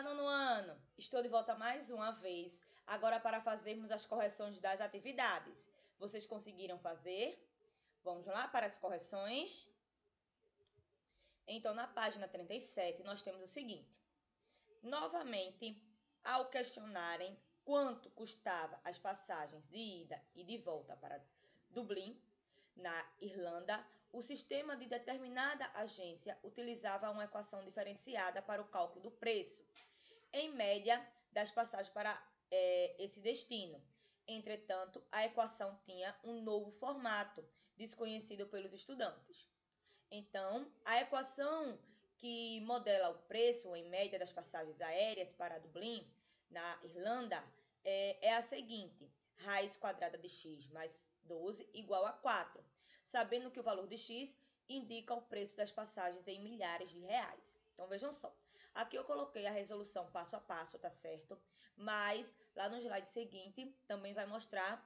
nono ano! Estou de volta mais uma vez, agora para fazermos as correções das atividades. Vocês conseguiram fazer? Vamos lá para as correções? Então, na página 37, nós temos o seguinte. Novamente, ao questionarem quanto custava as passagens de ida e de volta para Dublin, na Irlanda, o sistema de determinada agência utilizava uma equação diferenciada para o cálculo do preço, em média, das passagens para esse destino. Entretanto, a equação tinha um novo formato, desconhecido pelos estudantes. Então, a equação que modela o preço em média das passagens aéreas para Dublin, na Irlanda, é a seguinte: raiz quadrada de x mais 12 igual a 4, sabendo que o valor de x indica o preço das passagens em milhares de reais. Então, vejam só. Aqui eu coloquei a resolução passo a passo, tá certo? Mas lá no slide seguinte também vai mostrar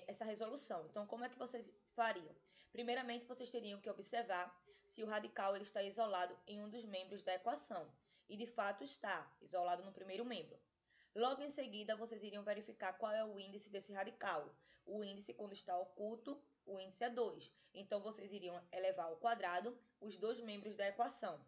essa resolução. Então, como é que vocês fariam? Primeiramente, vocês teriam que observar se o radical ele está isolado em um dos membros da equação. E, de fato, está isolado no primeiro membro. Logo em seguida, vocês iriam verificar qual é o índice desse radical. O índice, quando está oculto, o índice é 2. Então, vocês iriam elevar ao quadrado os dois membros da equação.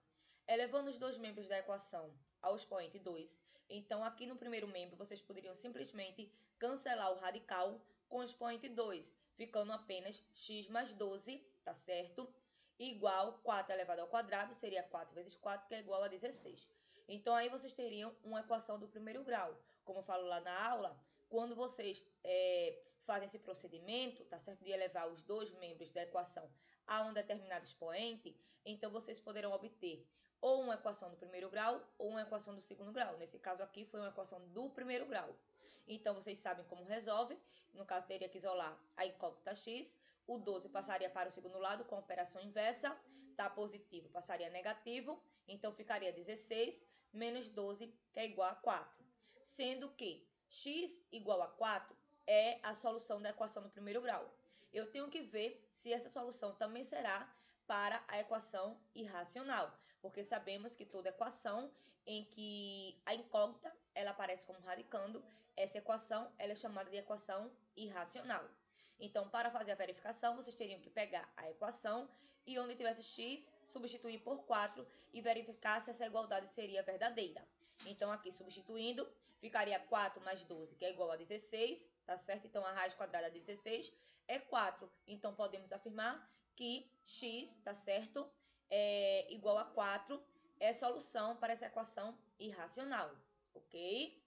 Elevando os dois membros da equação ao expoente 2, então aqui no primeiro membro vocês poderiam simplesmente cancelar o radical com o expoente 2, ficando apenas x mais 12, tá certo? Igual 4 elevado ao quadrado, seria 4 vezes 4, que é igual a 16. Então aí vocês teriam uma equação do primeiro grau. Como eu falo lá na aula, quando vocês fazem esse procedimento, tá certo? De elevar os dois membros da equação a um determinado expoente, então vocês poderão obter ou uma equação do primeiro grau ou uma equação do segundo grau. Nesse caso aqui foi uma equação do primeiro grau. Então, vocês sabem como resolve. No caso, teria que isolar a incógnita x. O 12 passaria para o segundo lado com operação inversa. Tá positivo, passaria negativo. Então, ficaria 16 menos 12, que é igual a 4. Sendo que x igual a 4 é a solução da equação do primeiro grau. Eu tenho que ver se essa solução também será para a equação irracional, porque sabemos que toda equação em que a incógnita ela aparece como radicando, essa equação ela é chamada de equação irracional. Então, para fazer a verificação, vocês teriam que pegar a equação e onde tivesse x, substituir por 4 e verificar se essa igualdade seria verdadeira. Então, aqui substituindo, ficaria 4 mais 12, que é igual a 16, tá certo? Então, a raiz quadrada de 16 é 4. Então, podemos afirmar que x, tá certo? Igual a 4 é solução para essa equação irracional, ok?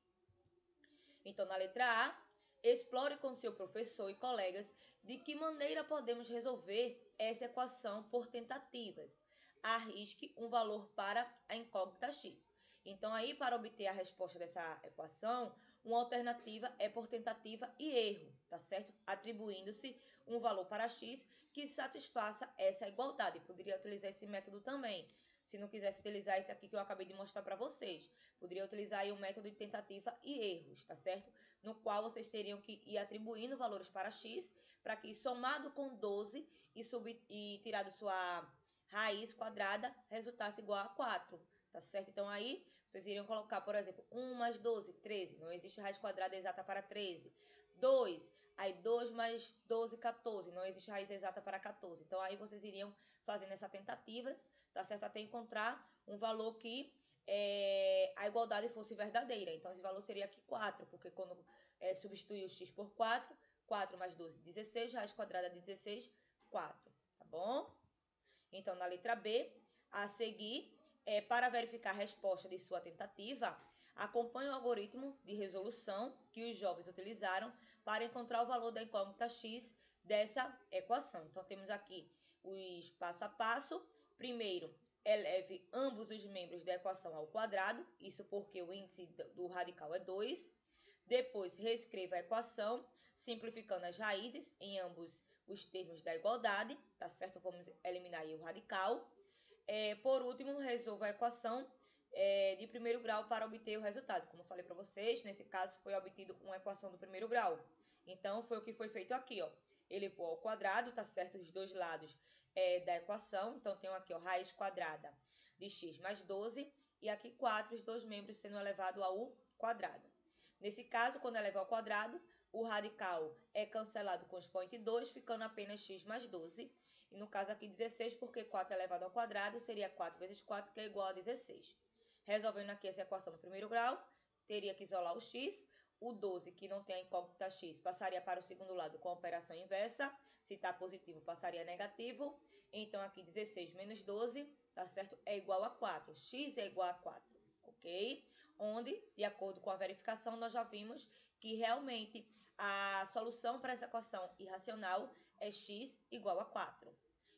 Então, na letra A, explore com seu professor e colegas de que maneira podemos resolver essa equação por tentativas. Arrisque um valor para a incógnita x. Então, aí, para obter a resposta dessa equação, uma alternativa é por tentativa e erro, tá certo? Atribuindo-se um valor para x que satisfaça essa igualdade. Poderia utilizar esse método também. Se não quisesse utilizar esse aqui que eu acabei de mostrar para vocês, poderia utilizar aí o método de tentativa e erros, tá certo? No qual vocês teriam que ir atribuindo valores para x, para que somado com 12 e tirado sua raiz quadrada, resultasse igual a 4, tá certo? Então aí, vocês iriam colocar, por exemplo, 1 mais 12, 13. Não existe raiz quadrada exata para 13. 2, aí 2 mais 12, 14. Não existe raiz exata para 14. Então, aí vocês iriam fazendo essas tentativas, tá certo? Até encontrar um valor que a igualdade fosse verdadeira. Então, esse valor seria aqui 4, porque quando substituir o x por 4, 4 mais 12, 16, raiz quadrada de 16, 4, tá bom? Então, na letra B, a seguir, para verificar a resposta de sua tentativa, acompanhe o algoritmo de resolução que os jovens utilizaram para encontrar o valor da incógnita x dessa equação. Então, temos aqui os passo a passo. Primeiro, eleve ambos os membros da equação ao quadrado, isso porque o índice do radical é 2. Depois, reescreva a equação, simplificando as raízes em ambos os termos da igualdade, tá certo? Vamos eliminar aí o radical. Por último, resolva a equação de primeiro grau para obter o resultado. Como eu falei para vocês, nesse caso foi obtido uma equação do primeiro grau. Então, foi o que foi feito aqui, ó. Elevou ao quadrado, tá certo? Os dois lados da equação. Então, tenho aqui, ó, raiz quadrada de x mais 12 e aqui 4, os dois membros sendo elevado ao quadrado. Nesse caso, quando eleva ao quadrado, o radical é cancelado com o expoente 2, ficando apenas x mais 12. E no caso aqui 16, porque 4 elevado ao quadrado seria 4 vezes 4, que é igual a 16. Resolvendo aqui essa equação no primeiro grau, teria que isolar o x. O 12, que não tem a incógnita x, passaria para o segundo lado com a operação inversa. Se está positivo, passaria negativo. Então, aqui 16 menos 12, tá certo? É igual a 4. X é igual a 4, ok? Onde, de acordo com a verificação, nós já vimos que realmente a solução para essa equação irracional é x igual a 4.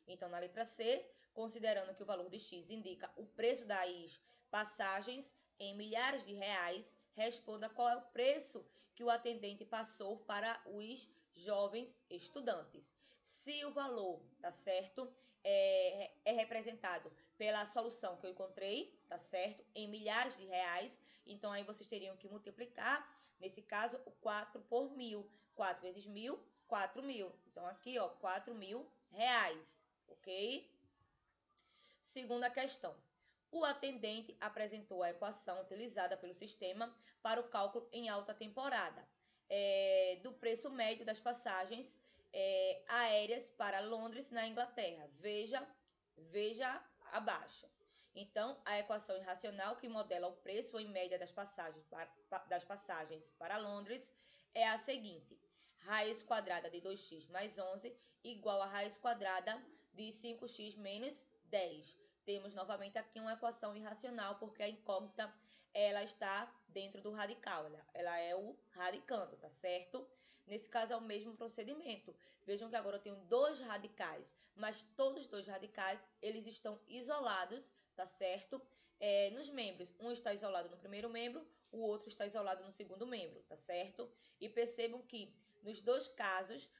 Então, na letra C, considerando que o valor de x indica o preço das passagens em milhares de reais, responda qual é o preço que o atendente passou para os jovens estudantes. Se o valor, tá certo, é representado pela solução que eu encontrei, tá certo, em milhares de reais, então aí vocês teriam que multiplicar, nesse caso, o 4 por 1.000. 4 vezes 1.000, 4.000. Então, aqui, ó, 4.000 reais, ok? Segunda questão. O atendente apresentou a equação utilizada pelo sistema para o cálculo em alta temporada do preço médio das passagens aéreas para Londres, na Inglaterra. Veja abaixo. Então, a equação irracional que modela o preço em média das passagens para Londres é a seguinte. Raiz quadrada de 2x mais 11 igual a raiz quadrada de 5x menos 10. Temos novamente aqui uma equação irracional, porque a incógnita ela está dentro do radical, ela é o radicando, tá certo? Nesse caso é o mesmo procedimento. Vejam que agora eu tenho dois radicais, mas todos os dois radicais eles estão isolados, tá certo? Nos membros, um está isolado no primeiro membro, o outro está isolado no segundo membro, tá certo? E percebam que nos dois casos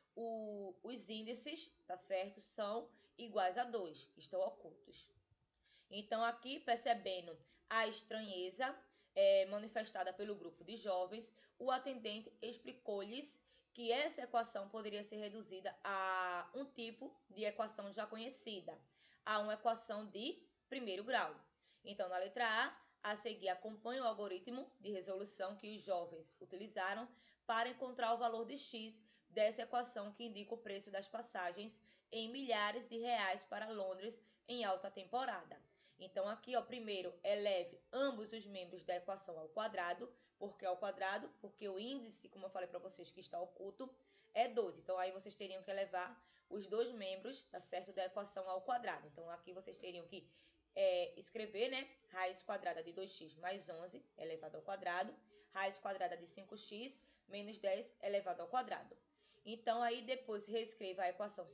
os índices, tá certo, são iguais a 2, estão ocultos. Então, aqui, percebendo a estranheza manifestada pelo grupo de jovens, o atendente explicou-lhes que essa equação poderia ser reduzida a um tipo de equação já conhecida, a uma equação de primeiro grau. Então, na letra A seguir, acompanhe o algoritmo de resolução que os jovens utilizaram para encontrar o valor de x dessa equação que indica o preço das passagens em milhares de reais para Londres em alta temporada. Então, aqui, ó, primeiro, eleve ambos os membros da equação ao quadrado. Por que ao quadrado? Porque o índice, como eu falei para vocês, que está oculto, é 12. Então, aí vocês teriam que elevar os dois membros, tá certo, da equação ao quadrado. Então, aqui vocês teriam que escrever, né, raiz quadrada de 2x mais 11 elevado ao quadrado, raiz quadrada de 5x menos 10 elevado ao quadrado. Então, aí depois reescreva a equação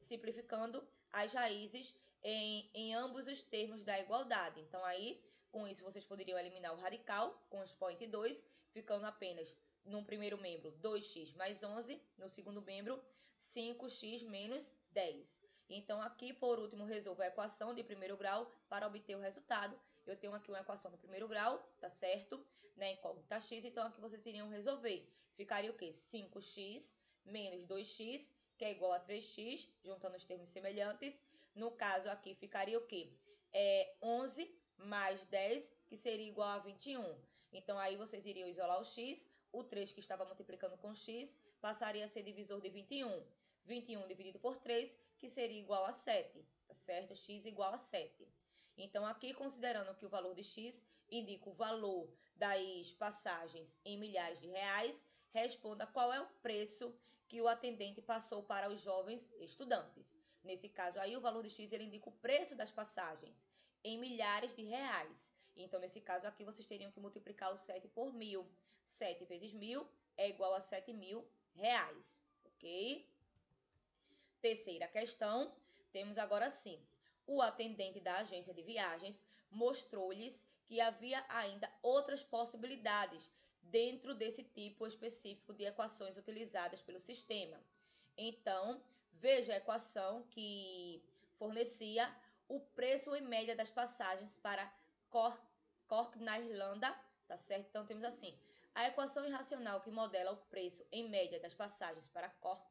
simplificando as raízes em ambos os termos da igualdade. Então, aí, com isso, vocês poderiam eliminar o radical com o expoente 2, ficando apenas no primeiro membro 2x mais 11, no segundo membro 5x menos 10. Então, aqui, por último, resolvo a equação de primeiro grau para obter o resultado. Eu tenho aqui uma equação do primeiro grau, tá certo? Né, incógnita x, então aqui vocês iriam resolver. Ficaria o quê? 5x menos 2x, que é igual a 3x, juntando os termos semelhantes. No caso aqui, ficaria o quê? 11 mais 10, que seria igual a 21. Então, aí vocês iriam isolar o x, o 3 que estava multiplicando com x, passaria a ser divisor de 21. 21 dividido por 3, que seria igual a 7, tá certo? X igual a 7. Então, aqui, considerando que o valor de x indica o valor das passagens em milhares de reais, responda qual é o preço que o atendente passou para os jovens estudantes. Nesse caso aí, o valor de x ele indica o preço das passagens em milhares de reais. Então, nesse caso aqui, vocês teriam que multiplicar o 7 por 1.000. 7 vezes 1.000 é igual a 7.000 reais, ok? Terceira questão, temos agora sim. O atendente da agência de viagens mostrou-lhes que havia ainda outras possibilidades dentro desse tipo específico de equações utilizadas pelo sistema. Então, veja a equação que fornecia o preço em média das passagens para Cork na Irlanda, tá certo? Então, temos assim, a equação irracional que modela o preço em média das passagens para Cork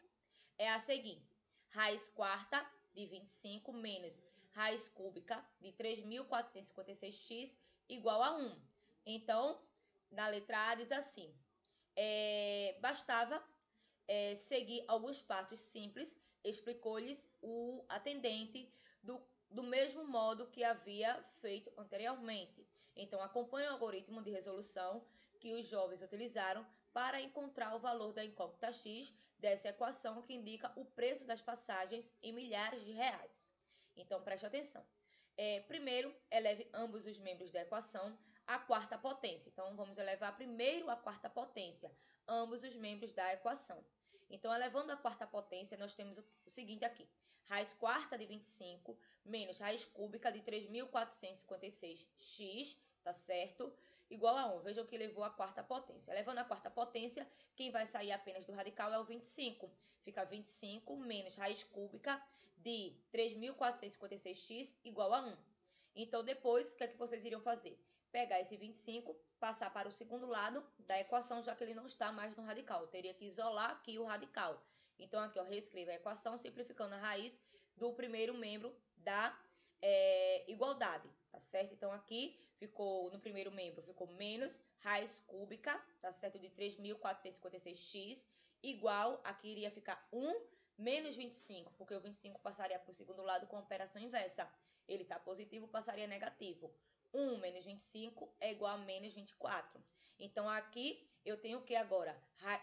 é a seguinte. Raiz quarta de 25 menos raiz cúbica de 3.456x igual a 1. Então, na letra A diz assim, bastava seguir alguns passos simples, explicou-lhes o atendente do mesmo modo que havia feito anteriormente. Então, acompanhe o algoritmo de resolução que os jovens utilizaram para encontrar o valor da incógnita x dessa equação que indica o preço das passagens em milhares de reais. Então, preste atenção. Primeiro, eleve ambos os membros da equação à quarta potência. Então, vamos elevar primeiro à quarta potência, ambos os membros da equação. Então, elevando à quarta potência, nós temos o seguinte aqui. Raiz quarta de 25 menos raiz cúbica de 3.456x, tá certo? Igual a 1. Vejam que levou à quarta potência. Elevando à quarta potência, quem vai sair apenas do radical é o 25. Fica 25 menos raiz cúbica de 3.456x igual a 1. Então, depois, o que é que vocês iriam fazer? Pegar esse 25, passar para o segundo lado da equação, já que ele não está mais no radical. Eu teria que isolar aqui o radical. Então, aqui, ó, reescreva a equação, simplificando a raiz do primeiro membro da igualdade, tá certo? Então, aqui, no primeiro membro, ficou menos raiz cúbica, tá certo? De 3.456x, igual, aqui iria ficar 1 menos 25, porque o 25 passaria para o segundo lado com a operação inversa. Ele está positivo, passaria negativo. 1 menos 25 é igual a menos 24. Então, aqui eu tenho o que agora?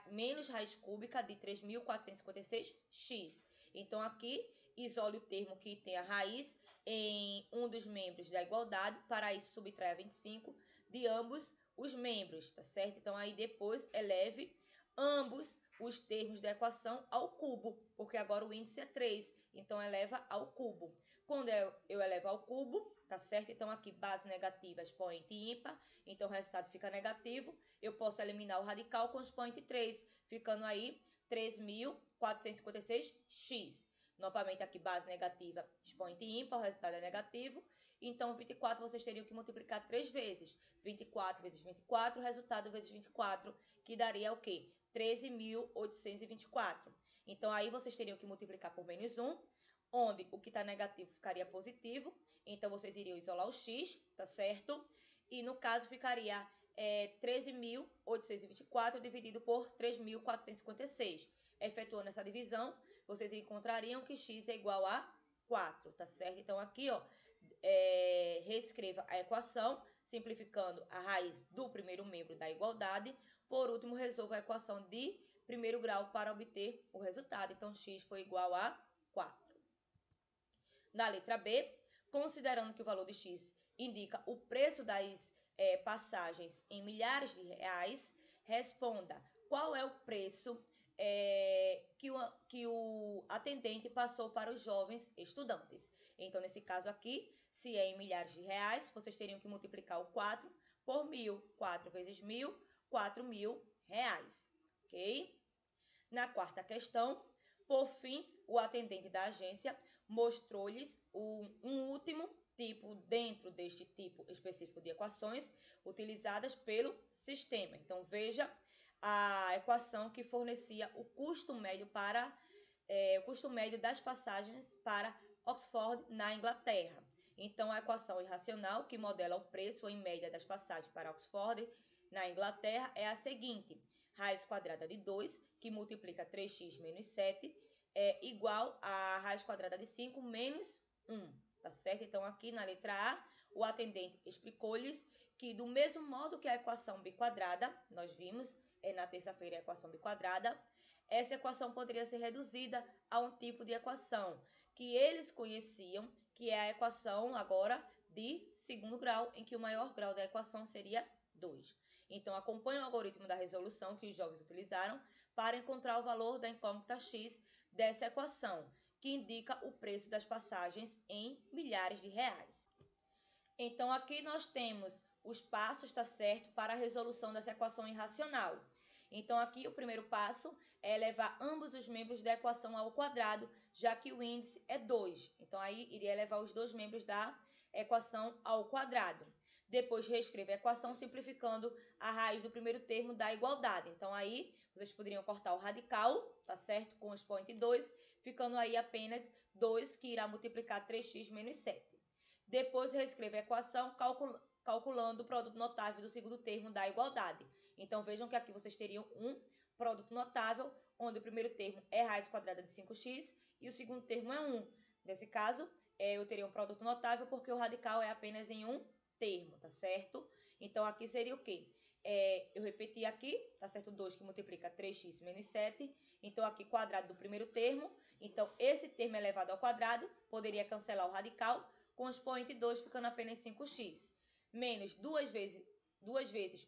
Menos raiz cúbica de 3.456x. Então, aqui, isole o termo que tem a raiz em um dos membros da igualdade. Para isso, subtraia 25 de ambos os membros, tá certo? Então, aí depois, eleve ambos os termos da equação ao cubo, porque agora o índice é 3. Então, eleva ao cubo. Quando eu elevo ao cubo, tá certo? Então, aqui, base negativa, expoente ímpar. Então, o resultado fica negativo. Eu posso eliminar o radical com o expoente 3, ficando aí 3.456x. Novamente, aqui, base negativa, expoente ímpar, o resultado é negativo. Então, 24 vocês teriam que multiplicar 3 vezes. 24 vezes 24, resultado vezes 24, que daria o quê? 13.824. Então, aí vocês teriam que multiplicar por menos 1, onde o que está negativo ficaria positivo. Então, vocês iriam isolar o x, tá certo? E, no caso, ficaria 13.824 dividido por 3.456. Efetuando essa divisão, vocês encontrariam que x é igual a 4, tá certo? Então, aqui, ó, reescreva a equação, simplificando a raiz do primeiro membro da igualdade. Por último, resolva a equação de primeiro grau para obter o resultado. Então, x foi igual a 4. Na letra B, considerando que o valor de x indica o preço das passagens em milhares de reais, responda qual é o preço que o atendente passou para os jovens estudantes. Então, nesse caso aqui, se é em milhares de reais, vocês teriam que multiplicar o 4 por 1.000. 4 vezes 1.000, 4.000 reais, ok? Na quarta questão, por fim, o atendente da agência mostrou-lhes um último tipo dentro deste tipo específico de equações utilizadas pelo sistema. Então, veja a equação que fornecia o custo médio das passagens para Oxford, na Inglaterra. Então, a equação irracional que modela o preço em média das passagens para Oxford, na Inglaterra, é a seguinte. Raiz quadrada de 2, que multiplica 3x menos 7, é igual a raiz quadrada de 5 menos 1, tá certo? Então, aqui na letra A, o atendente explicou-lhes que, do mesmo modo que a equação biquadrada, nós vimos na terça-feira a equação biquadrada, essa equação poderia ser reduzida a um tipo de equação que eles conheciam, que é a equação agora de segundo grau, em que o maior grau da equação seria 2. Então, acompanhe o algoritmo da resolução que os jovens utilizaram para encontrar o valor da incógnita x dessa equação, que indica o preço das passagens em milhares de reais. Então, aqui nós temos os passos, tá certo, para a resolução dessa equação irracional. Então, aqui o primeiro passo é elevar ambos os membros da equação ao quadrado, já que o índice é 2. Então, aí iria elevar os dois membros da equação ao quadrado. Depois reescreva a equação simplificando a raiz do primeiro termo da igualdade. Então aí vocês poderiam cortar o radical, tá certo? Com o expoente 2, ficando aí apenas 2, que irá multiplicar 3x menos 7. Depois reescreva a equação calculando o produto notável do segundo termo da igualdade. Então vejam que aqui vocês teriam um produto notável, onde o primeiro termo é raiz quadrada de 5x e o segundo termo é 1. Nesse caso, eu teria um produto notável porque o radical é apenas em um termo, tá certo? Então aqui seria o quê? Eu repeti aqui, tá certo? 2 que multiplica 3x menos 7. Então aqui quadrado do primeiro termo. Então esse termo elevado ao quadrado poderia cancelar o radical com o expoente 2 ficando apenas 5x. Menos duas vezes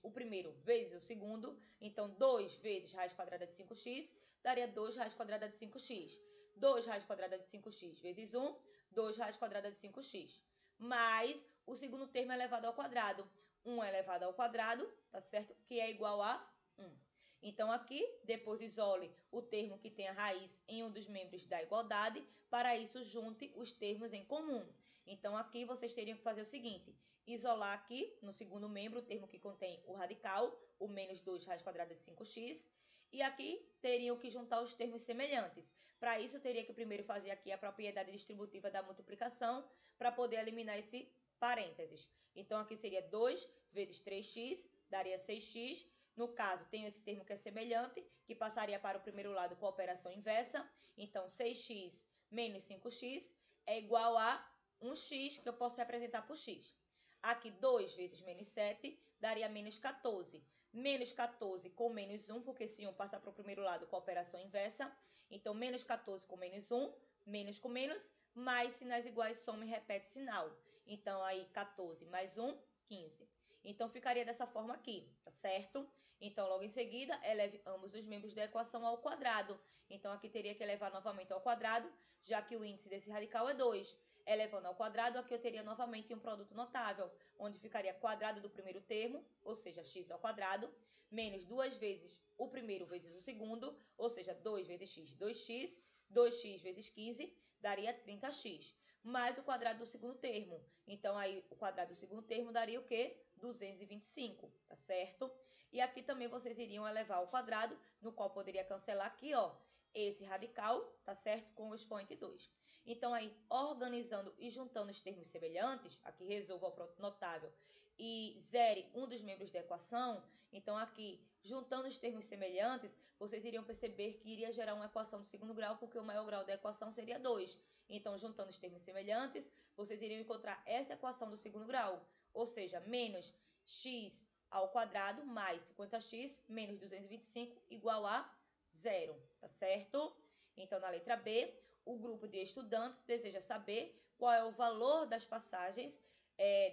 o primeiro vezes o segundo. Então 2 vezes raiz quadrada de 5x daria 2 raiz quadrada de 5x. 2 raiz quadrada de 5x vezes 1, 2 raiz quadrada de 5x. Mais o segundo termo elevado ao quadrado. 1 elevado ao quadrado, tá certo? Que é igual a 1. Então, aqui, depois isole o termo que tem a raiz em um dos membros da igualdade. Para isso, junte os termos em comum. Então, aqui vocês teriam que fazer o seguinte. Isolar aqui, no segundo membro, o termo que contém o radical, o menos 2 raiz quadrada de 5x. E aqui teriam que juntar os termos semelhantes. Para isso, teria que primeiro fazer aqui a propriedade distributiva da multiplicação, para poder eliminar esse parênteses. Então, aqui seria 2 vezes 3x, daria 6x. No caso, tenho esse termo que é semelhante, que passaria para o primeiro lado com a operação inversa. Então, 6x menos 5x é igual a 1x, que eu posso representar por x. Aqui, 2 vezes menos 7 daria menos 14. Menos 14 com menos 1, porque se 1 passa para o primeiro lado com a operação inversa. Então, menos 14 com menos 1, menos com menos, mais sinais iguais, soma e repete sinal. Então, aí 14 mais 1, 15. Então, ficaria dessa forma aqui, tá certo? Então, logo em seguida, eleve ambos os membros da equação ao quadrado. Então, aqui teria que elevar novamente ao quadrado, já que o índice desse radical é 2. Elevando ao quadrado, aqui eu teria novamente um produto notável, onde ficaria quadrado do primeiro termo, ou seja, x ao quadrado, menos 2 vezes o primeiro vezes o segundo, ou seja, 2 vezes x, 2x, 2x vezes 15, daria 30x, mais o quadrado do segundo termo. Então, aí, o quadrado do segundo termo daria o quê? 225, tá certo? E aqui também vocês iriam elevar ao quadrado, no qual poderia cancelar aqui, ó, esse radical, tá certo? Com o expoente 2. Então, aí, organizando e juntando os termos semelhantes, aqui resolva o produto notável e zere um dos membros da equação. Então, aqui, juntando os termos semelhantes, vocês iriam perceber que iria gerar uma equação do segundo grau, porque o maior grau da equação seria 2. Então, juntando os termos semelhantes, vocês iriam encontrar essa equação do segundo grau, ou seja, menos x ao quadrado mais 50x menos 225 igual a 0, tá certo? Então, na letra B, o grupo de estudantes deseja saber qual é o valor das passagens,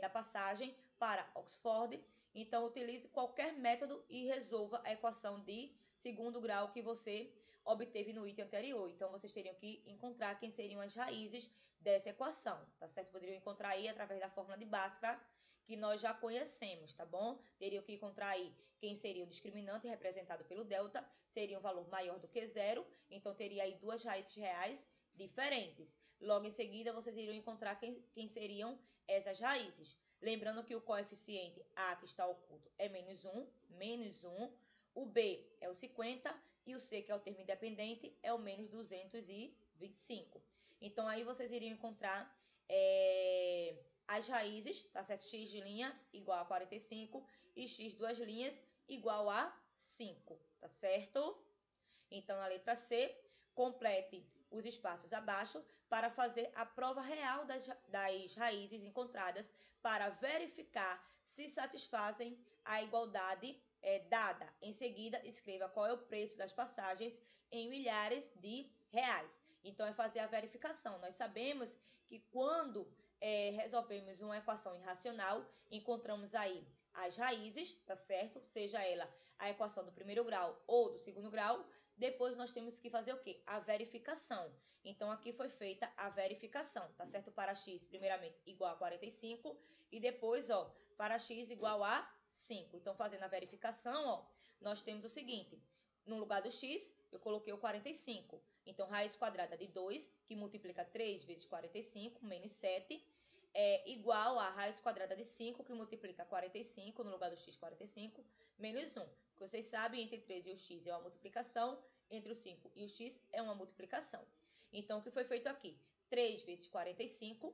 da passagem para Oxford. Então, utilize qualquer método e resolva a equação de segundo grau que você obteve no item anterior. Então, vocês teriam que encontrar quem seriam as raízes dessa equação, tá certo? Poderiam encontrar aí através da fórmula de Bhaskara, que nós já conhecemos, tá bom? Teriam que encontrar aí quem seria o discriminante representado pelo delta, seria um valor maior do que 0, então teria aí duas raízes reais diferentes. Logo em seguida, vocês iriam encontrar quem seriam essas raízes. Lembrando que o coeficiente A que está oculto é menos 1, o B é o 50 e o C, que é o termo independente, é o menos 225. Então, aí vocês iriam encontrar as raízes, tá certo? X de linha igual a 45 e x duas linhas igual a 5, tá certo? Então, na letra C, complete os espaços abaixo para fazer a prova real das raízes encontradas para verificar se satisfazem a igualdade dada. Em seguida, escreva qual é o preço das passagens em milhares de reais. Então, é fazer a verificação. Nós sabemos que quando resolvemos uma equação irracional, encontramos aí as raízes, tá certo? Seja ela a equação do primeiro grau ou do segundo grau. Depois nós temos que fazer o quê? A verificação. Então, aqui foi feita a verificação, tá certo? Para x, primeiramente, igual a 45 e depois, ó, para x igual a 5. Então, fazendo a verificação, ó, nós temos o seguinte. No lugar do x, eu coloquei o 45. Então, raiz quadrada de 2, que multiplica 3 vezes 45, menos 7. é igual a raiz quadrada de 5, que multiplica 45 no lugar do x 45, menos 1. Porque vocês sabem, entre 3 e o x é uma multiplicação, entre o 5 e o x é uma multiplicação. Então, o que foi feito aqui? 3 vezes 45,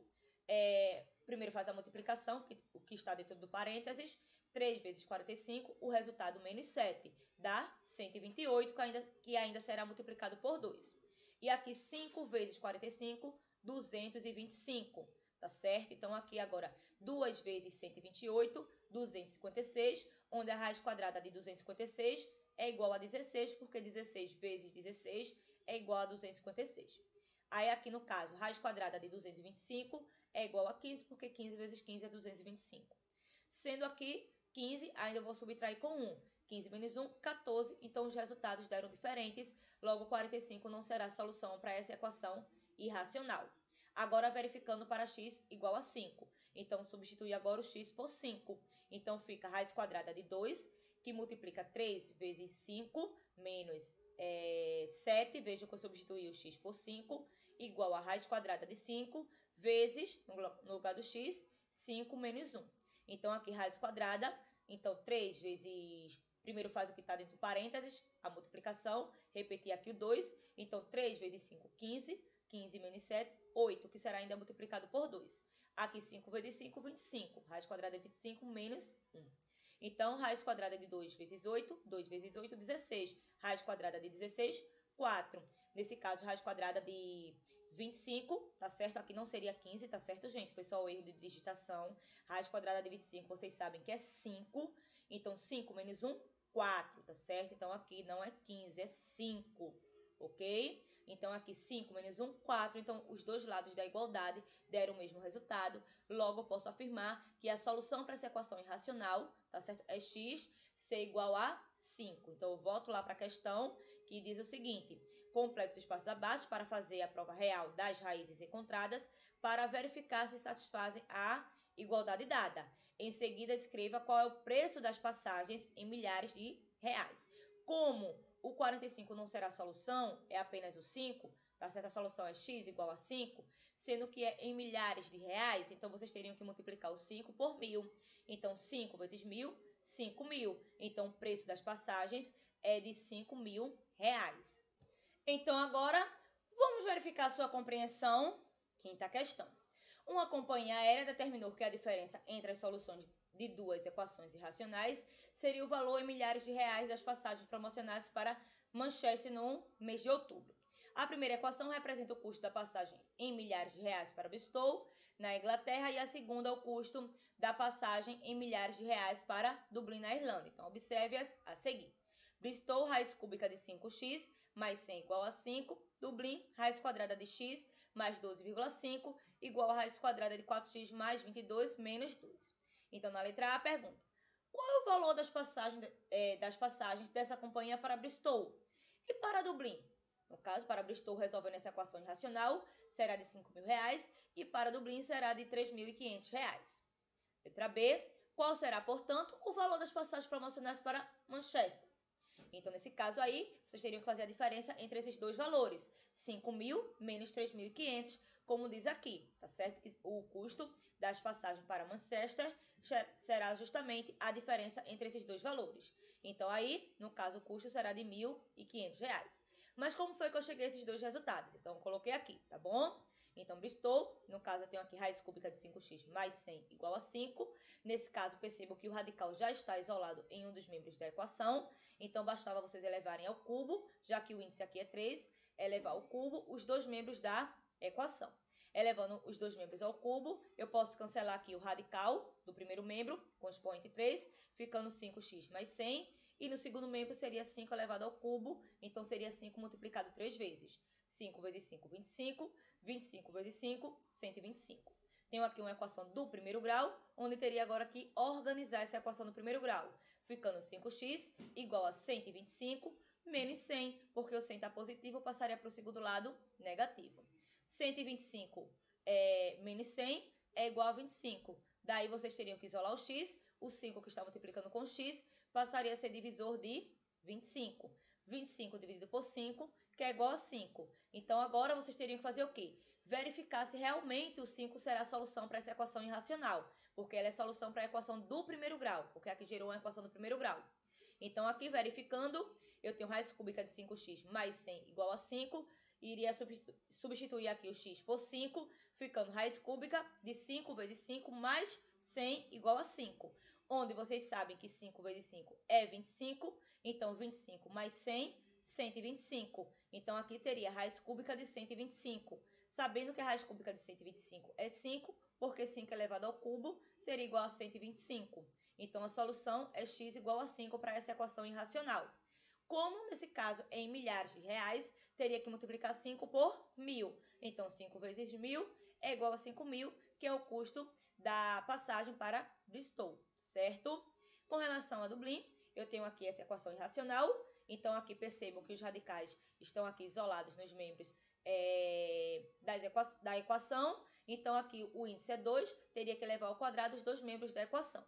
primeiro faz a multiplicação, o que está dentro do parênteses, 3 vezes 45, o resultado menos 7, dá 128, que ainda será multiplicado por 2. E aqui 5 vezes 45, 225, tá certo? Então, aqui agora 2 vezes 128, 256, onde a raiz quadrada de 256 é igual a 16, porque 16 vezes 16 é igual a 256. Aí, aqui no caso, raiz quadrada de 225 é igual a 15, porque 15 vezes 15 é 225. Sendo aqui 15, ainda vou subtrair com 1. 15 menos 1, 14. Então, os resultados deram diferentes. Logo, 45 não será a solução para essa equação irracional. Agora, verificando para x igual a 5. Então, substitui agora o x por 5. Então, fica a raiz quadrada de 2, que multiplica 3 vezes 5, menos 7. Veja que eu substituí o x por 5, igual a raiz quadrada de 5, vezes, no lugar do x, 5 menos 1. Então, aqui raiz quadrada, então 3 vezes, primeiro faz o que está dentro do parênteses, a multiplicação, repetir aqui o 2, então 3 vezes 5, 15, 15 menos 7, 8, que será ainda multiplicado por 2. Aqui 5 vezes 5, 25, raiz quadrada de 25 menos 1. Então, raiz quadrada de 2 vezes 8, 2 vezes 8, 16, raiz quadrada de 16, 4. Nesse caso, raiz quadrada de 25, tá certo? Aqui não seria 15, tá certo, gente? Foi só o erro de digitação. Raiz quadrada de 25, vocês sabem que é 5. Então, 5 menos 1, 4, tá certo? Então, aqui não é 15, é 5, ok? Então, aqui 5 menos 1, 4. Então, os dois lados da igualdade deram o mesmo resultado. Logo, eu posso afirmar que a solução para essa equação irracional, tá certo? É x ser igual a 5. Então, eu volto lá para a questão que diz o seguinte: complete os espaços abaixo para fazer a prova real das raízes encontradas para verificar se satisfazem a igualdade dada. Em seguida, escreva qual é o preço das passagens em milhares de reais. Como o 45 não será a solução, é apenas o 5, tá certo? A solução é x igual a 5, sendo que é em milhares de reais, então vocês teriam que multiplicar o 5 por 1.000. Então, 5 vezes 1.000, 5.000. Então, o preço das passagens é de 5.000 reais. Então, agora, vamos verificar a sua compreensão. Quinta questão. Uma companhia aérea determinou que a diferença entre as soluções de duas equações irracionais seria o valor em milhares de reais das passagens promocionais para Manchester no mês de outubro. A primeira equação representa o custo da passagem em milhares de reais para Bristol, na Inglaterra, e a segunda o custo da passagem em milhares de reais para Dublin, na Irlanda. Então, observe-as a seguir. Bristol, raiz cúbica de 5x mais 100 igual a 5. Dublin, raiz quadrada de x mais 12,5 igual a raiz quadrada de 4x mais 22 menos 2. Então, na letra A, pergunta: qual é o valor das passagens dessa companhia para Bristol e para Dublin? No caso, para Bristol, resolvendo essa equação irracional, será de 5.000 reais e para Dublin será de 3.500 reais. Letra B, qual será, portanto, o valor das passagens promocionais para Manchester? Então, nesse caso aí, vocês teriam que fazer a diferença entre esses dois valores, 5.000 menos 3.500, como diz aqui, tá certo? Que o custo das passagens para Manchester será justamente a diferença entre esses dois valores. Então, aí, no caso, o custo será de R$ 1.500 reais. Mas como foi que eu cheguei a esses dois resultados? Então, eu coloquei aqui, tá bom? Então, Bristol, no caso, eu tenho aqui raiz cúbica de 5x mais 100 igual a 5. Nesse caso, percebo que o radical já está isolado em um dos membros da equação. Então, bastava vocês elevarem ao cubo, já que o índice aqui é 3, elevar ao cubo os dois membros da equação. Elevando os dois membros ao cubo, eu posso cancelar aqui o radical do primeiro membro, com expoente 3, ficando 5x mais 100. E no segundo membro seria 5 elevado ao cubo, então seria 5 multiplicado 3 vezes. 5 vezes 5, 25. 25 vezes 5, 125. Tenho aqui uma equação do primeiro grau, onde teria agora que organizar essa equação do primeiro grau, ficando 5x igual a 125 menos 100, porque o 100 está positivo, passaria para o segundo lado negativo. 125 menos 100 é igual a 25. Daí vocês teriam que isolar o x, o 5 que está multiplicando com x passaria a ser divisor de 25. 25 dividido por 5, que é igual a 5. Então, agora vocês teriam que fazer o quê? verificar se realmente o 5 será a solução para essa equação irracional, porque ela é solução para a equação do primeiro grau, porque aqui gerou uma equação do primeiro grau. Então, aqui verificando, eu tenho raiz cúbica de 5x mais 100 igual a 5, e iria substituir aqui o x por 5, ficando raiz cúbica de 5 vezes 5 mais 100 igual a 5, onde vocês sabem que 5 vezes 5 é 25, então 25 mais 100, 125. Então, aqui teria raiz cúbica de 125. Sabendo que a raiz cúbica de 125 é 5, porque 5 elevado ao cubo seria igual a 125. Então, a solução é x igual a 5 para essa equação irracional. Como, nesse caso, é em milhares de reais, teria que multiplicar 5 por 1.000. Então, 5 vezes 1.000 é igual a 5.000, que é o custo da passagem para Bristol, certo? Com relação a Dublin, eu tenho aqui essa equação irracional. Então, aqui percebam que os radicais estão aqui isolados nos membros da equação. Então, aqui o índice é 2, teria que elevar ao quadrado os dois membros da equação.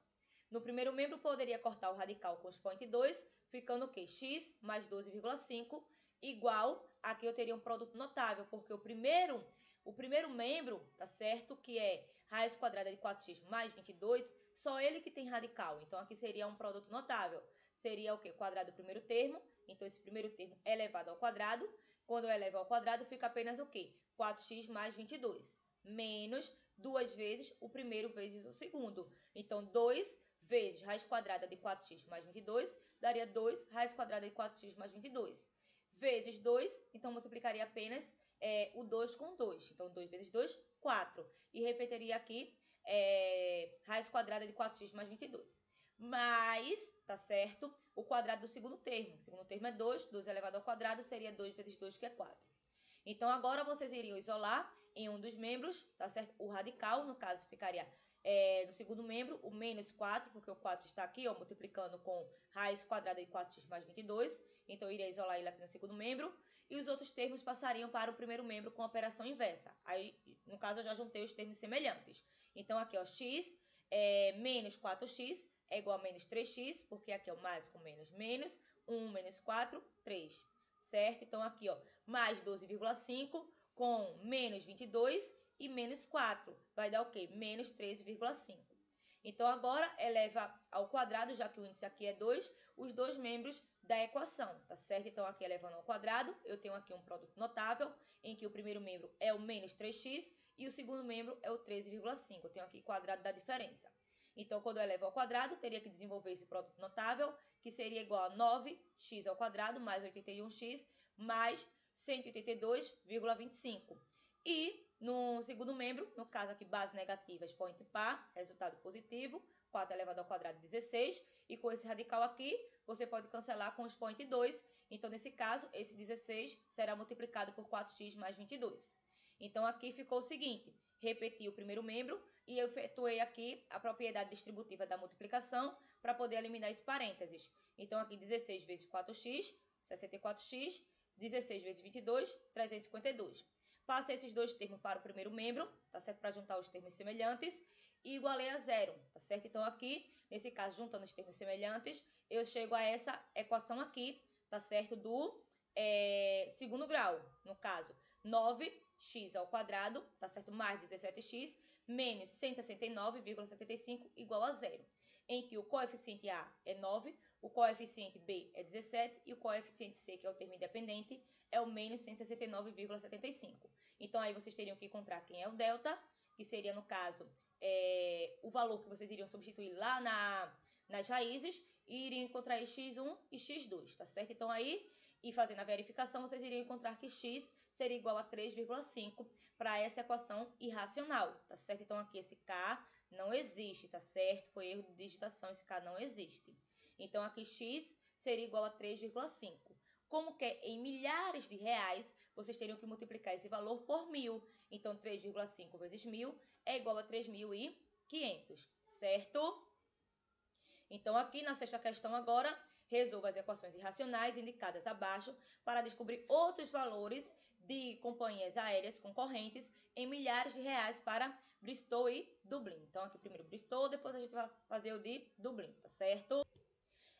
No primeiro membro, poderia cortar o radical com o expoente 2, ficando o quê? X mais 12,5 igual, aqui eu teria um produto notável, porque o primeiro membro, tá certo? Que é raiz quadrada de 4x mais 22, só ele que tem radical. Então, aqui seria um produto notável. Seria o quê? Quadrado do primeiro termo. Então, esse primeiro termo é elevado ao quadrado. Quando eu elevo ao quadrado, fica apenas o quê? 4x mais 22, menos 2 vezes o primeiro vezes o segundo. Então, 2 vezes raiz quadrada de 4x mais 22, daria 2 raiz quadrada de 4x mais 22. Vezes 2, então multiplicaria apenas o 2 com 2. Então, 2 vezes 2, 4. E repetiria aqui raiz quadrada de 4x mais 22. Mais, tá certo, o quadrado do segundo termo. O segundo termo é 2, 2 elevado ao quadrado seria 2 vezes 2, que é 4. Então, agora vocês iriam isolar em um dos membros, tá certo? O radical, no caso, ficaria no segundo membro, o menos 4, porque o 4 está aqui, ó, multiplicando com raiz quadrada de 4x mais 22. Então, eu iria isolar ele aqui no segundo membro. E os outros termos passariam para o primeiro membro com operação inversa. Aí, no caso, eu já juntei os termos semelhantes. Então, aqui, ó, x menos 4x é igual a menos 3x, porque aqui é o mais com menos, menos 1 menos 4, 3, certo? Então, aqui, ó, mais 12,5 com menos 22 e menos 4, vai dar o quê? Menos 13,5. Então, agora, eleva ao quadrado, já que o índice aqui é 2, os dois membros da equação, tá certo? Então, aqui elevando ao quadrado, eu tenho aqui um produto notável, em que o primeiro membro é o menos 3x e o segundo membro é o 13,5. Eu tenho aqui quadrado da diferença. Então, quando eu elevo ao quadrado, teria que desenvolver esse produto notável, que seria igual a 9x ao quadrado mais 81x mais 182,25. E no segundo membro, no caso aqui, base negativa, expoente par, resultado positivo, 4 elevado ao quadrado, 16. E com esse radical aqui, você pode cancelar com o expoente 2. Então, nesse caso, esse 16 será multiplicado por 4x mais 22. Então, aqui ficou o seguinte, repeti o primeiro membro e eu efetuei aqui a propriedade distributiva da multiplicação para poder eliminar esse parênteses. Então, aqui 16 vezes 4x, 64x, 16 vezes 22, 352. Passei esses dois termos para o primeiro membro, tá certo? Para juntar os termos semelhantes e igualei a zero, tá certo? Então, aqui, nesse caso, juntando os termos semelhantes, eu chego a essa equação aqui, tá certo? Do segundo grau, no caso, 9x ao quadrado, tá certo? Mais 17x, menos 169,75 igual a zero, em que o coeficiente A é 9, o coeficiente B é 17 e o coeficiente C, que é o termo independente, é o menos 169,75. Então, aí vocês teriam que encontrar quem é o delta, que seria, no caso, o valor que vocês iriam substituir lá nas raízes, e iriam encontrar x1 e x2, tá certo? Então, aí, e fazendo a verificação, vocês iriam encontrar que x seria igual a 3,5 para essa equação irracional, tá certo? Então, aqui esse K não existe, tá certo? Foi erro de digitação, esse K não existe. Então, aqui x seria igual a 3,5. Como que é em milhares de reais, vocês teriam que multiplicar esse valor por 1.000. Então, 3,5 vezes 1.000 é igual a 3.500, certo? Então, aqui na sexta questão agora, resolva as equações irracionais indicadas abaixo para descobrir outros valores de companhias aéreas concorrentes em milhares de reais para Bristol e Dublin. Então, aqui primeiro Bristol, depois a gente vai fazer o de Dublin, tá certo?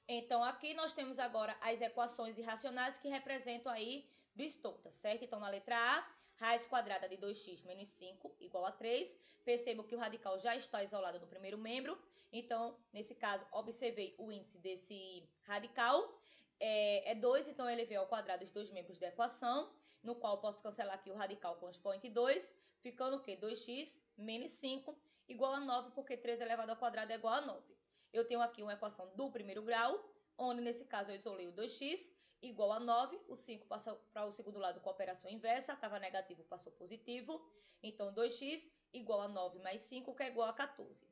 Então, aqui nós temos agora as equações irracionais que representam aí Bristol, tá certo? Então, na letra A, Raiz quadrada de 2x menos 5 igual a 3. Percebo que o radical já está isolado no primeiro membro. Então, nesse caso, observei o índice desse radical. É 2, então eu elevei ao quadrado os dois membros da equação, no qual eu posso cancelar aqui o radical com o expoente 2, ficando o quê? 2x menos 5 igual a 9, porque 3 elevado ao quadrado é igual a 9. Eu tenho aqui uma equação do primeiro grau, onde nesse caso eu isolei o 2x igual a 9, o 5 passa para o segundo lado com a operação inversa, estava negativo, passou positivo, então 2x igual a 9 mais 5, que é igual a 14.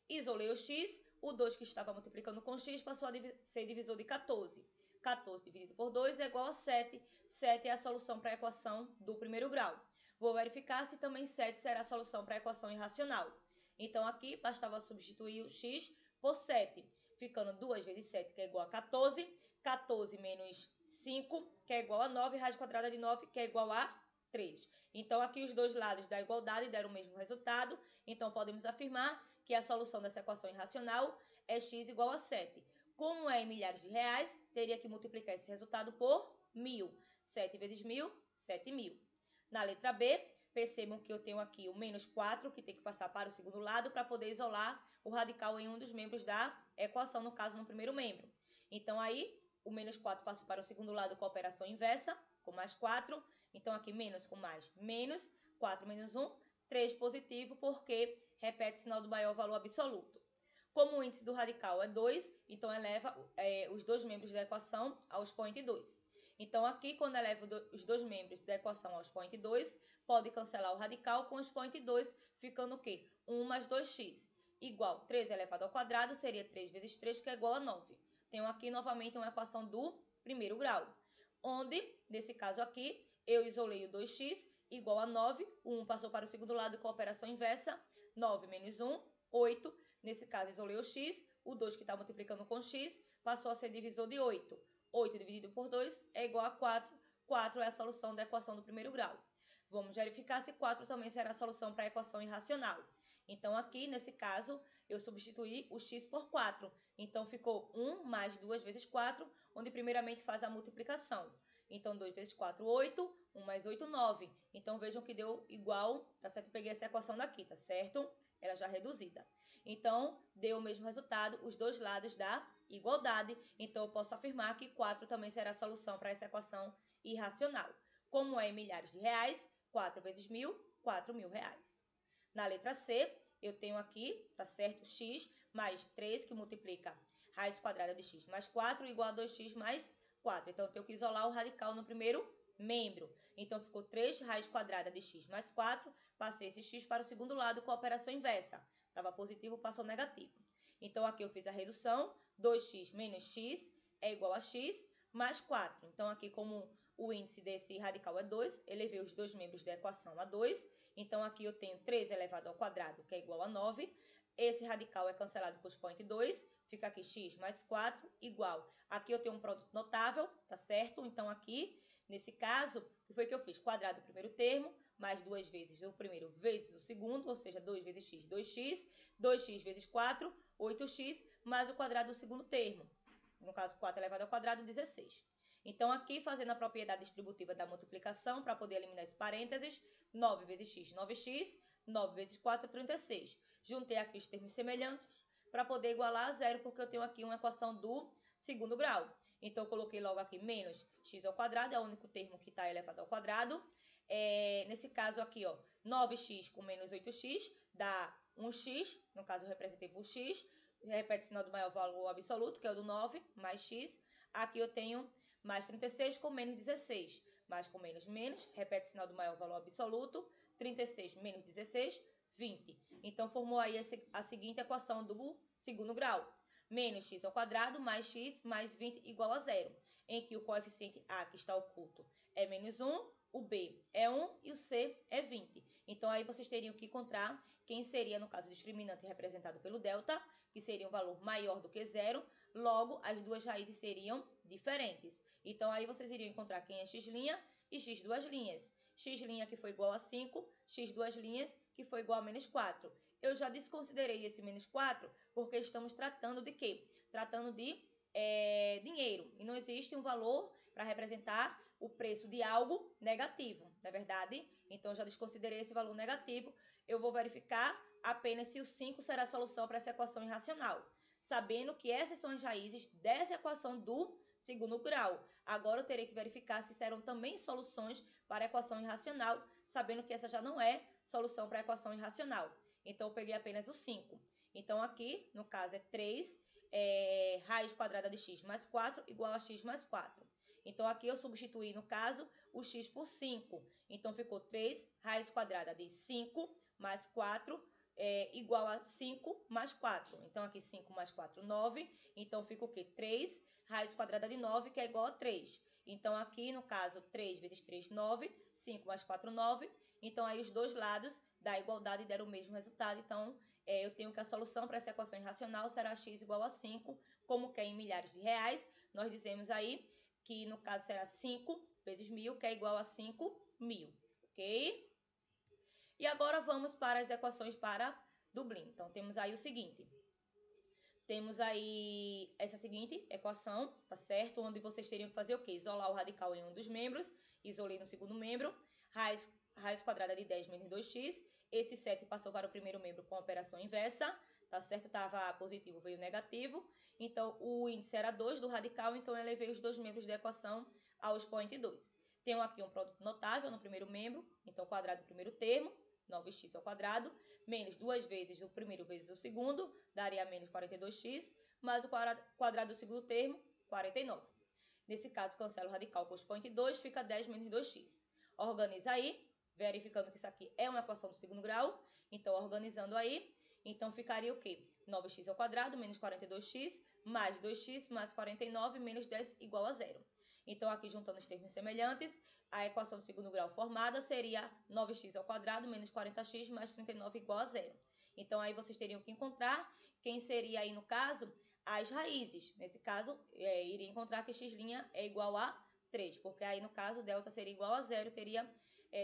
Isolei o x, o 2 que estava multiplicando com x passou a ser divisor de 14. 14 dividido por 2 é igual a 7. 7 é a solução para a equação do primeiro grau. Vou verificar se também 7 será a solução para a equação irracional. Então, aqui bastava substituir o x por 7, ficando 2 vezes 7, que é igual a 14. 14 menos 5, que é igual a 9, raiz quadrada de 9, que é igual a 3. Então, aqui os dois lados da igualdade deram o mesmo resultado. Então, podemos afirmar que a solução dessa equação irracional é x igual a 7. Como é em milhares de reais, teria que multiplicar esse resultado por 1.000. 7 vezes 1.000, 7.000. Na letra B, percebam que eu tenho aqui o menos 4, que tem que passar para o segundo lado para poder isolar o radical em um dos membros da equação, no caso, no primeiro membro. Então, aí, o menos 4 passa para o segundo lado com a operação inversa, com mais 4. Então, aqui, menos com mais, menos. 4 menos 1, 3 positivo, porque repete sinal do maior valor absoluto. Como o índice do radical é 2, então eleva os dois membros da equação ao expoente 2. Então, aqui, quando eleva os dois membros da equação ao expoente 2, pode cancelar o radical com o expoente 2, ficando o quê? 1 mais 2x igual 3 elevado ao quadrado, seria 3 vezes 3, que é igual a 9. Tenho aqui, novamente, uma equação do primeiro grau, onde, nesse caso aqui, eu isolei o 2x igual a 9, o 1 passou para o segundo lado com a operação inversa, 9 menos 1, 8. Nesse caso, isolei o x, o 2 que está multiplicando com x passou a ser divisor de 8. 8 dividido por 2 é igual a 4. 4 é a solução da equação do primeiro grau. Vamos verificar se 4 também será a solução para a equação irracional. Então, aqui, nesse caso, eu substituí o x por 4. Então, ficou 1 mais 2 vezes 4, onde primeiramente faz a multiplicação. Então, 2 vezes 4, 8. 1 mais 8, 9. Então, vejam que deu igual, tá certo? Eu peguei essa equação daqui, tá certo? Ela já reduzida. Então, deu o mesmo resultado, os dois lados da igualdade. Então, eu posso afirmar que 4 também será a solução para essa equação irracional. Como é em milhares de reais, 4 vezes 1.000, 4.000 reais. Na letra C, eu tenho aqui, tá certo? X mais 3, que multiplica raiz quadrada de x mais 4, igual a 2x mais 4. Então, eu tenho que isolar o radical no primeiro membro. Então, ficou 3 raiz quadrada de x mais 4. Passei esse x para o segundo lado com a operação inversa. Estava positivo, passou negativo. Então, aqui eu fiz a redução. 2x menos x é igual a x mais 4. Então, aqui, como o índice desse radical é 2, elevei os dois membros da equação a 2. Então, aqui eu tenho 3 elevado ao quadrado, que é igual a 9. Esse radical é cancelado com o expoente 2. Fica aqui x mais 4 igual. Aqui eu tenho um produto notável, tá certo? Então, aqui, nesse caso, o que foi que eu fiz? Quadrado do primeiro termo, mais 2 vezes o primeiro vezes o segundo, ou seja, 2 vezes x, 2x. 2x vezes 4, 8x, mais o quadrado do segundo termo. No caso, 4 elevado ao quadrado, 16. Então, aqui, fazendo a propriedade distributiva da multiplicação, para poder eliminar esse parênteses, 9 vezes x, 9x, 9 vezes 4, 36. Juntei aqui os termos semelhantes para poder igualar a zero, porque eu tenho aqui uma equação do segundo grau. Então, eu coloquei logo aqui menos x ao quadrado, é o único termo que está elevado ao quadrado. Nesse caso aqui, ó, 9x com menos 8x dá 1x, no caso eu representei por x, repete o sinal do maior valor absoluto, que é o do 9, mais x. Aqui eu tenho mais 36 com menos 16, mais com menos, menos, repete o sinal do maior valor absoluto, 36 menos 16, 20. Então, formou aí a seguinte equação do segundo grau. Menos x ao quadrado mais x mais 20 igual a zero, em que o coeficiente a que está oculto é menos 1, o b é 1 e o c é 20. Então, aí vocês teriam que encontrar quem seria, no caso, o discriminante representado pelo delta, que seria um valor maior do que zero, logo, as duas raízes seriam diferentes. Então, aí vocês iriam encontrar quem é x' e x duas linhas. X' que foi igual a 5, x duas linhas que foi igual a menos 4. Eu já desconsiderei esse menos 4 porque estamos tratando de quê? Tratando de dinheiro. E não existe um valor para representar o preço de algo negativo, não é verdade? Então, eu já desconsiderei esse valor negativo. Eu vou verificar apenas se o 5 será a solução para essa equação irracional, sabendo que essas são as raízes dessa equação do segundo grau. Agora, eu terei que verificar se serão também soluções para a equação irracional, sabendo que essa já não é solução para a equação irracional. Então, eu peguei apenas o 5. Então, aqui, no caso, é 3 raiz quadrada de x mais 4 igual a x mais 4. Então, aqui eu substituí, no caso, o x por 5. Então, ficou 3 raiz quadrada de 5 mais 4 igual a 5 mais 4. Então, aqui 5 mais 4, 9. Então, fica o quê? 3 raiz quadrada de 9, que é igual a 3. Então, aqui, no caso, 3 vezes 3, 9. 5 mais 4, 9. Então, aí os dois lados da igualdade deram o mesmo resultado. Então, eu tenho que a solução para essa equação irracional será x igual a 5, como que é em milhares de reais. Nós dizemos aí que, no caso, será 5 vezes 1.000, que é igual a 5.000, ok? E agora vamos para as equações para Dublin. Então, temos aí o seguinte. Temos aí essa seguinte equação, tá certo? Onde vocês teriam que fazer o quê? Isolar o radical em um dos membros, isolei no segundo membro, raiz quadrada de 10 menos 2x, esse 7 passou para o primeiro membro com a operação inversa, tá certo? Estava positivo, veio negativo, então o índice era 2 do radical, então eu elevei os dois membros da equação ao expoente 2. Tenho aqui um produto notável no primeiro membro, então o quadrado do primeiro termo, 9x ao quadrado, menos 2 vezes o primeiro vezes o segundo, daria menos 42x, mais o quadrado do segundo termo, 49. Nesse caso, cancelo o radical com o expoente 2, fica 10 menos 2x. Organiza aí, verificando que isso aqui é uma equação do segundo grau. Então, organizando aí, então ficaria o quê? 9x ao quadrado menos 42x, mais 2x mais 49 menos 10 igual a 0. Então, aqui juntando os termos semelhantes, a equação do segundo grau formada seria 9x ao quadrado menos 40x mais 39 igual a 0. Então, aí vocês teriam que encontrar quem seria aí, no caso, as raízes. Nesse caso, iria encontrar que x' é igual a 3, porque aí, no caso, delta seria igual a 0, teria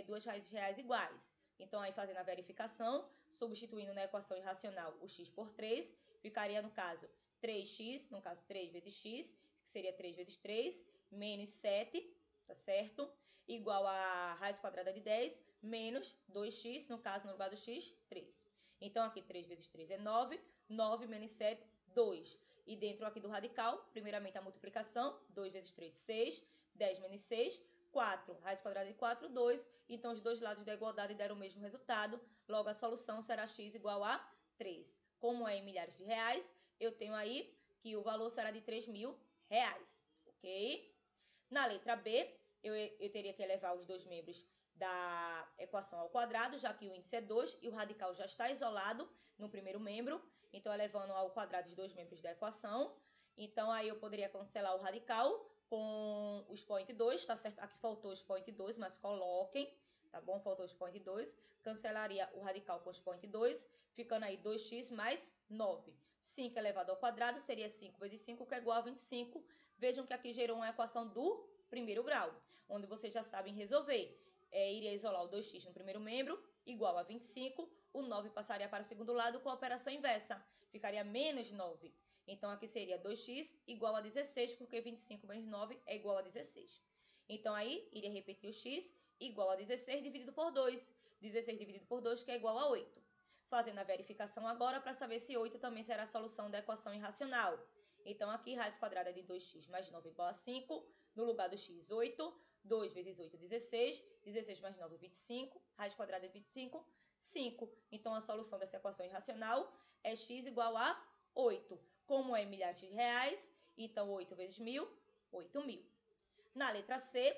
duas raízes reais iguais. Então, aí fazendo a verificação, substituindo na equação irracional o x por 3, ficaria, no caso, 3x, no caso 3 vezes x, que seria 3 vezes 3, menos 7, tá certo? Igual a raiz quadrada de 10, menos 2x, no caso, no lugar do x, 3. Então, aqui 3 vezes 3 é 9, 9 menos 7, 2. E dentro aqui do radical, primeiramente a multiplicação, 2 vezes 3, 6, 10 menos 6, 4. Raiz quadrada de 4, 2. Então, os dois lados da igualdade deram o mesmo resultado. Logo, a solução será x igual a 3. Como é em milhares de reais, eu tenho aí que o valor será de 3.000 reais, ok? Na letra B, eu teria que elevar os dois membros da equação ao quadrado, já que o índice é 2 e o radical já está isolado no primeiro membro. Então, elevando ao quadrado os dois membros da equação. Então, aí eu poderia cancelar o radical com o expoente 2, tá certo? Aqui faltou o expoente 2, mas coloquem, tá bom? Faltou o expoente 2. Cancelaria o radical com o expoente 2, ficando aí 2x mais 9. 5 elevado ao quadrado seria 5 vezes 5, que é igual a 25. Vejam que aqui gerou uma equação do primeiro grau, onde vocês já sabem resolver. Iria isolar o 2x no primeiro membro, igual a 25. O 9 passaria para o segundo lado com a operação inversa. Ficaria menos 9. Então, aqui seria 2x igual a 16, porque 25 menos 9 é igual a 16. Então, aí, iria repetir o x igual a 16 dividido por 2. 16 dividido por 2, que é igual a 8. Fazendo a verificação agora para saber se 8 também será a solução da equação irracional. Então, aqui, raiz quadrada de 2x mais 9 igual a 5. No lugar do x, 8. 2 vezes 8, 16. 16 mais 9, 25. Raiz quadrada de 25, 5. Então, a solução dessa equação irracional é x igual a 8. Como é em milhares de reais, então 8 vezes 1.000, 8.000. Na letra C,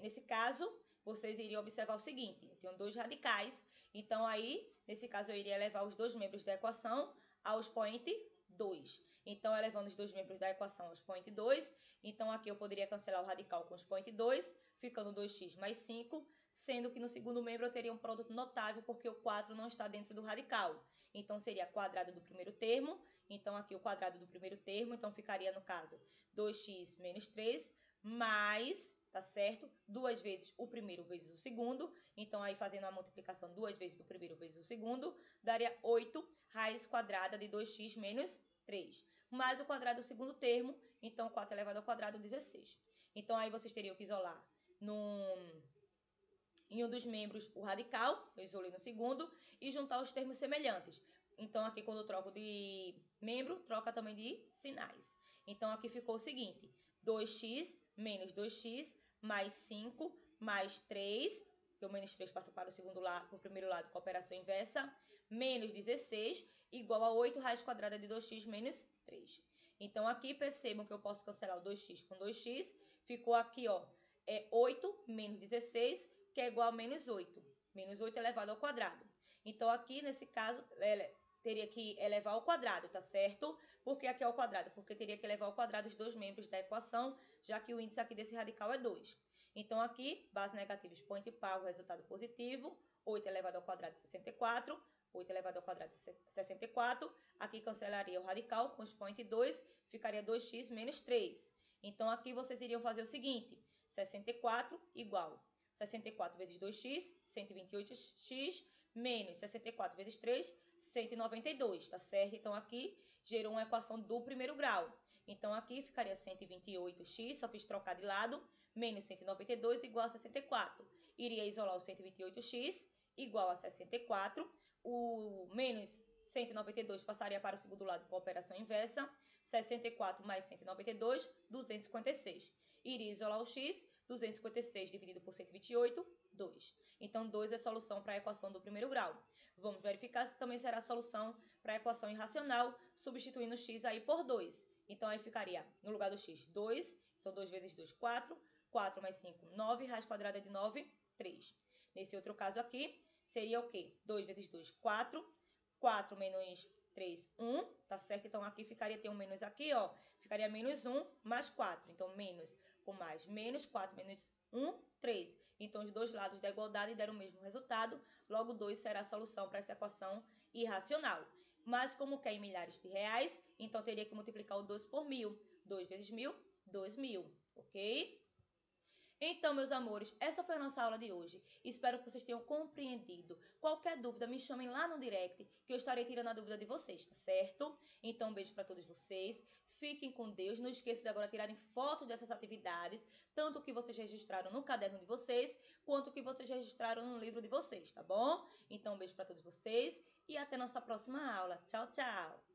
nesse caso, vocês iriam observar o seguinte. Eu tenho dois radicais, então aí, nesse caso, eu iria elevar os dois membros da equação ao expoente 2. Então, elevando os dois membros da equação ao expoente 2, então aqui eu poderia cancelar o radical com o expoente 2, ficando 2x mais 5, sendo que no segundo membro eu teria um produto notável, porque o 4 não está dentro do radical. Então, seria quadrado do primeiro termo. Então, aqui o quadrado do primeiro termo. Então, ficaria, no caso, 2x menos 3, mais, tá certo? 2 vezes o primeiro vezes o segundo. Então, aí fazendo a multiplicação 2 vezes o primeiro vezes o segundo, daria 8 raiz quadrada de 2x menos 3. Mais o quadrado do segundo termo. Então, 4 elevado ao quadrado, 16. Então, aí vocês teriam que isolar em um dos membros o radical, eu isolei no segundo, e juntar os termos semelhantes. Então, aqui quando eu troco de membro, troca também de sinais. Então, aqui ficou o seguinte, 2x menos 2x mais 5 mais 3, que o menos 3 passa para o segundo lado, para o primeiro lado com a operação inversa, menos 16, igual a 8 raiz quadrada de 2x menos 3. Então, aqui percebam que eu posso cancelar o 2x com 2x, ficou aqui, ó, 8 menos 16, que é igual a menos 8. Menos 8 elevado ao quadrado. Então, aqui, nesse caso, teria que elevar ao quadrado, tá certo? Por que aqui é ao quadrado? Porque teria que elevar ao quadrado os dois membros da equação, já que o índice aqui desse radical é 2. Então, aqui, base negativa, expoente par, o resultado positivo, 8 elevado ao quadrado de 64, 8 elevado ao quadrado de 64. Aqui cancelaria o radical com expoente 2, ficaria 2x menos 3. Então, aqui vocês iriam fazer o seguinte, 64 igual 64 vezes 2x, 128x, menos 64 vezes 3, 192, tá certo? Então, aqui gerou uma equação do primeiro grau. Então, aqui ficaria 128x, só fiz trocar de lado, menos 192 igual a 64. Iria isolar o 128x igual a 64. O menos 192 passaria para o segundo lado com a operação inversa. 64 mais 192, 256. Iria isolar o x, 256 dividido por 128, 2. Então, 2 é a solução para a equação do primeiro grau. Vamos verificar se também será a solução para a equação irracional, substituindo o x aí por 2. Então, aí ficaria, no lugar do x, 2. Então, 2 vezes 2, 4. 4 mais 5, 9. Raiz quadrada de 9, 3. Nesse outro caso aqui, seria o quê? 2 vezes 2, 4. 4 menos 3, 1. Tá certo? Então, aqui ficaria, tem um menos aqui, ó. Ficaria menos 1 mais 4. Então, menos com mais menos, 4 menos 1, 3. Então, os dois lados da igualdade deram o mesmo resultado. Logo, 2 será a solução para essa equação irracional. Mas, como quer em milhares de reais, então teria que multiplicar o 2 por 1.000. 2 vezes 1.000, 2.000. Ok? Então, meus amores, essa foi a nossa aula de hoje. Espero que vocês tenham compreendido. Qualquer dúvida, me chamem lá no direct, que eu estarei tirando a dúvida de vocês, tá certo? Então, um beijo para todos vocês. Fiquem com Deus. Não esqueçam de agora tirarem fotos dessas atividades, tanto o que vocês registraram no caderno de vocês, quanto o que vocês registraram no livro de vocês, tá bom? Então, um beijo para todos vocês e até nossa próxima aula. Tchau, tchau!